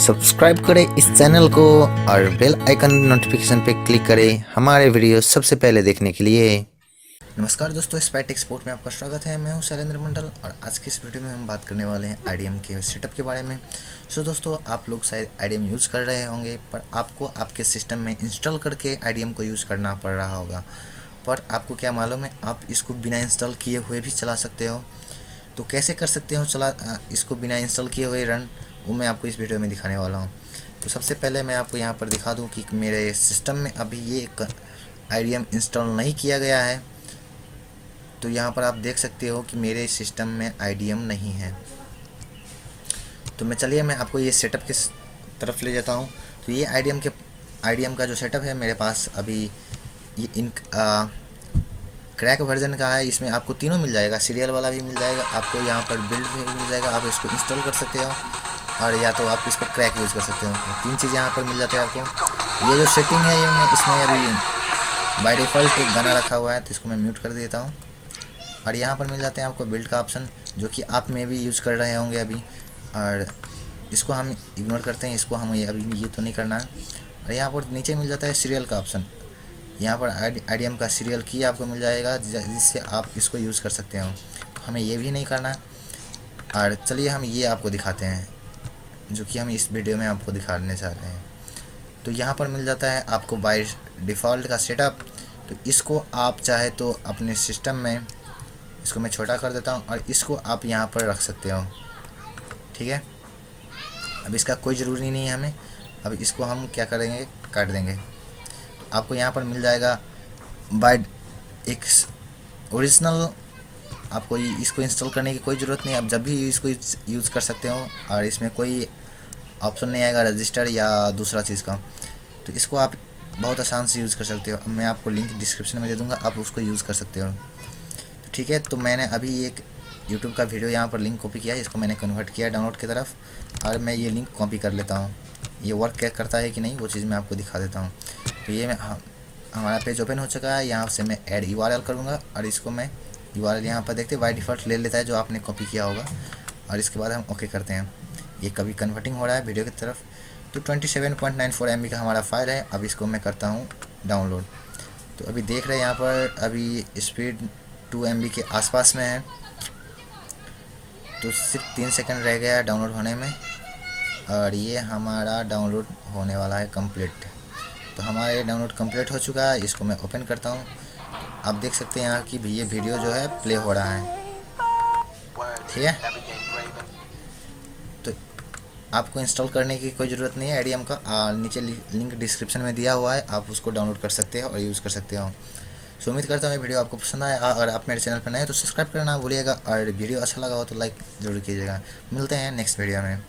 Subscribe करें इस channel को और बेल आइकन नोटिफिकेशन पे क्लिक करें हमारे वीडियो सबसे पहले देखने के लिए। नमस्कार दोस्तों, स्पाइट एक्सपोर्ट में आपका स्वागत है। मैं हूं शैलेंद्र मंडल और आज की इस वीडियो में हम बात करने वाले हैं आईडीएम के सेटअप के बारे में। दोस्तों, आप लोग शायद आईडीएम यूज़ कर रहे होंगे, पर आपको आपके सिस्टम में इंस्टॉल करके आईडीएम को यूज़ करना पड़ रहा होगा। पर आपको क्या मालूम है, आप इसको बिना इंस्टॉल किए हुए भी चला सकते हो। तो कैसे कर सकते हो इसको बिना इंस्टॉल किए हुए रन, वो मैं आपको इस वीडियो में दिखाने वाला हूँ। तो सबसे पहले मैं आपको यहाँ पर दिखा दूँ कि मेरे सिस्टम में अभी ये आईडीएम इंस्टॉल नहीं किया गया है। तो यहाँ पर आप देख सकते हो कि मेरे सिस्टम में आईडीएम नहीं है। तो मैं आपको ये सेटअप की तरफ ले जाता हूँ। तो ये आईडीएम का जो सेटअप है मेरे पास अभी ये क्रैक वर्जन का है। इसमें आपको तीनों मिल जाएगा, सीरियल वाला भी मिल जाएगा, आपको यहाँ पर बिल्ड भी मिल जाएगा। आप इसको इंस्टॉल कर सकते हो और या तो आप इसको क्रैक यूज़ कर सकते हो। तीन चीज़ यहाँ पर मिल जाते हैं आपको। ये जो सेटिंग है ये इसमें अभी बाय डिफ़ॉल्ट एक गाना रखा हुआ है, तो इसको मैं म्यूट कर देता हूँ। और यहाँ पर मिल जाते हैं आपको बिल्ड का ऑप्शन, जो कि आप में भी यूज़ कर रहे होंगे अभी, और इसको हम इग्नोर करते हैं। इसको हम अभी ये तो नहीं करना है। और यहाँ पर नीचे मिल जाता है सीरियल का ऑप्शन। यहाँ पर आईडीएम का सीरियल की आपको मिल जाएगा, जिससे आप इसको यूज़ कर सकते हो। हमें ये भी नहीं करना। और चलिए हम ये आपको दिखाते हैं, जो कि हम इस वीडियो में आपको दिखाने चाह रहे हैं। तो यहाँ पर मिल जाता है आपको बाय डिफ़ॉल्ट का सेटअप। तो इसको आप चाहे तो अपने सिस्टम में, इसको मैं छोटा कर देता हूँ और इसको आप यहाँ पर रख सकते हो। ठीक है, अब इसका कोई ज़रूरी नहीं है हमें। अब इसको हम क्या करेंगे, काट देंगे। आपको यहाँ पर मिल जाएगा बाय एक ओरिजिनल। आपको इसको इंस्टॉल करने की कोई ज़रूरत नहीं। आप जब भी इसको यूज़ कर सकते हो और इसमें कोई ऑप्शन नहीं आएगा रजिस्टर या दूसरा चीज़ का। तो इसको आप बहुत आसान से यूज़ कर सकते हो। मैं आपको लिंक डिस्क्रिप्शन में दे दूँगा, आप उसको यूज़ कर सकते हो। तो ठीक है, तो मैंने अभी एक यूट्यूब का वीडियो यहाँ पर लिंक कॉपी किया है, इसको मैंने कन्वर्ट किया डाउनलोड की तरफ, और मैं ये लिंक कॉपी कर लेता हूँ। ये वर्क क्या करता है कि नहीं वो चीज़ मैं आपको दिखा देता हूँ। तो ये हमारा पेज ओपन हो चुका है। यहाँ से मैं ऐड यूआरएल करूँगा और इसको मैं यूआरएल यहाँ पर देखते बाय डिफ़ॉल्ट ले लेता है जो आपने कॉपी किया होगा। और इसके बाद हम ओके करते हैं। ये कभी कन्वर्टिंग हो रहा है वीडियो की तरफ। तो 27.94 MB का हमारा फाइल है। अब इसको मैं करता हूँ डाउनलोड। तो अभी देख रहे हैं यहाँ पर अभी स्पीड 2 MB के आसपास में है। तो सिर्फ 3 सेकंड रह गया है डाउनलोड होने में, और ये हमारा डाउनलोड होने वाला है कंप्लीट। तो हमारा ये डाउनलोड कंप्लीट हो चुका है। इसको मैं ओपन करता हूँ। आप देख सकते हैं यहाँ की ये वीडियो जो है प्ले हो रहा है। ठीक है, तो आपको इंस्टॉल करने की कोई ज़रूरत नहीं है आईडीएम का। नीचे लिंक डिस्क्रिप्शन में दिया हुआ है, आप उसको डाउनलोड कर सकते हो और यूज़ कर सकते हो। सो उम्मीद करता हूँ ये वीडियो आपको पसंद आया। अगर आप मेरे चैनल पर नए हैं तो सब्सक्राइब करना भूलिएगा, और वीडियो अच्छा लगा हो तो लाइक ज़रूर कीजिएगा। मिलते हैं नेक्स्ट वीडियो में।